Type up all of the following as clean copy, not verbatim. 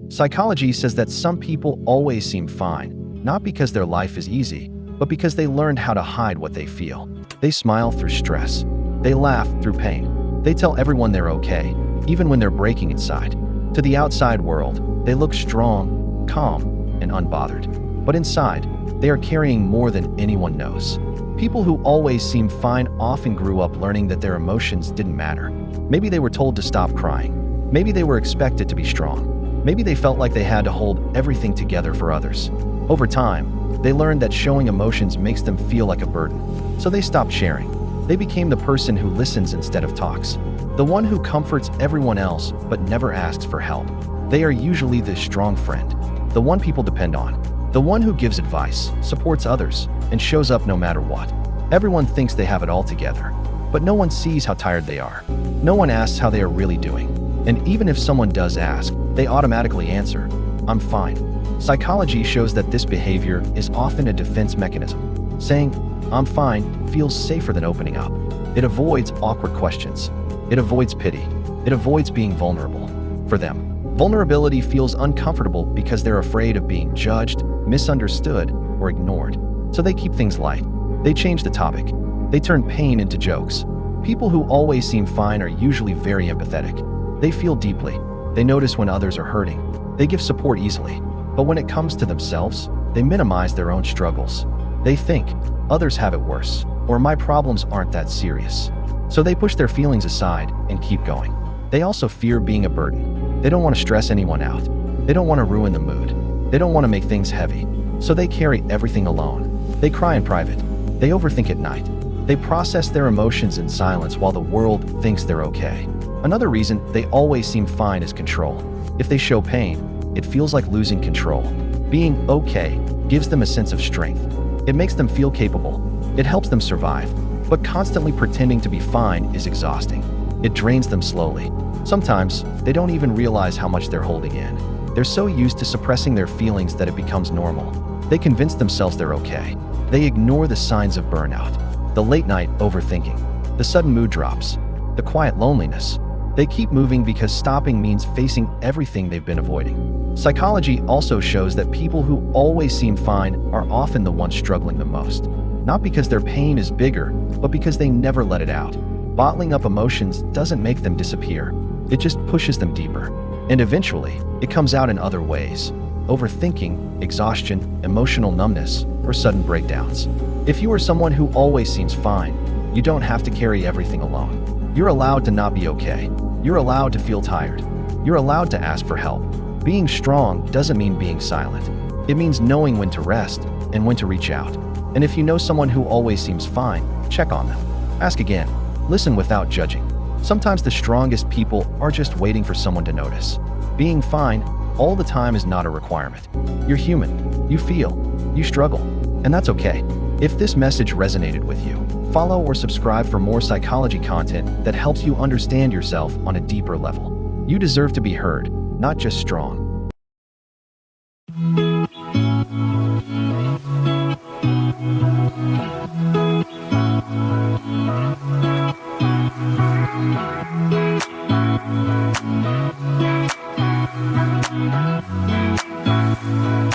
Psychology says that some people always seem fine, not because their life is easy, but because they learned how to hide what they feel. They smile through stress. They laugh through pain. They tell everyone they're okay, even when they're breaking inside. To the outside world, they look strong, calm, and unbothered. But inside, they are carrying more than anyone knows. People who always seem fine often grew up learning that their emotions didn't matter. Maybe they were told to stop crying. Maybe they were expected to be strong. Maybe they felt like they had to hold everything together for others. Over time, they learned that showing emotions makes them feel like a burden. So they stopped sharing. They became the person who listens instead of talks. The one who comforts everyone else but never asks for help. They are usually the strong friend, the one people depend on, the one who gives advice, supports others, and shows up no matter what. Everyone thinks they have it all together, but no one sees how tired they are. No one asks how they are really doing. And even if someone does ask, they automatically answer, "I'm fine." Psychology shows that this behavior is often a defense mechanism. Saying, "I'm fine," feels safer than opening up. It avoids awkward questions. It avoids pity. It avoids being vulnerable. For them, vulnerability feels uncomfortable because they're afraid of being judged, misunderstood, or ignored. So they keep things light. They change the topic. They turn pain into jokes. People who always seem fine are usually very empathetic. They feel deeply. They notice when others are hurting. They give support easily. But when it comes to themselves, they minimize their own struggles. They think, others have it worse, or my problems aren't that serious. So they push their feelings aside and keep going. They also fear being a burden. They don't want to stress anyone out. They don't want to ruin the mood. They don't want to make things heavy. So they carry everything alone. They cry in private. They overthink at night. They process their emotions in silence while the world thinks they're okay. Another reason they always seem fine is control. If they show pain, it feels like losing control. Being okay gives them a sense of strength. It makes them feel capable. It helps them survive. But constantly pretending to be fine is exhausting. It drains them slowly. Sometimes, they don't even realize how much they're holding in. They're so used to suppressing their feelings that it becomes normal. They convince themselves they're okay. They ignore the signs of burnout. The late-night overthinking. The sudden mood drops. The quiet loneliness. They keep moving because stopping means facing everything they've been avoiding. Psychology also shows that people who always seem fine are often the ones struggling the most. Not because their pain is bigger, but because they never let it out. Bottling up emotions doesn't make them disappear. It just pushes them deeper. And eventually, it comes out in other ways. Overthinking, exhaustion, emotional numbness, or sudden breakdowns. If you are someone who always seems fine, you don't have to carry everything alone. You're allowed to not be okay. You're allowed to feel tired. You're allowed to ask for help. Being strong doesn't mean being silent. It means knowing when to rest and when to reach out. And if you know someone who always seems fine, check on them. Ask again. Listen without judging. Sometimes the strongest people are just waiting for someone to notice. Being fine all the time is not a requirement. You're human. You feel. You struggle. And that's okay. If this message resonated with you, follow or subscribe for more psychology content that helps you understand yourself on a deeper level. You deserve to be heard, not just strong.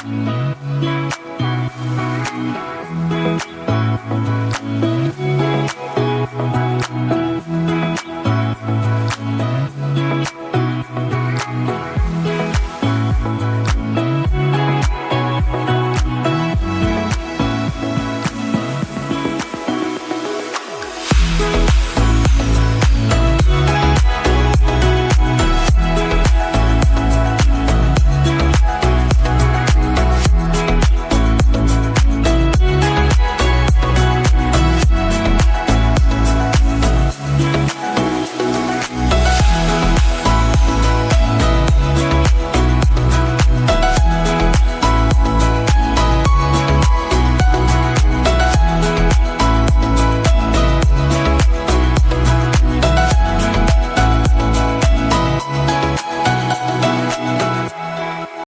Thank you.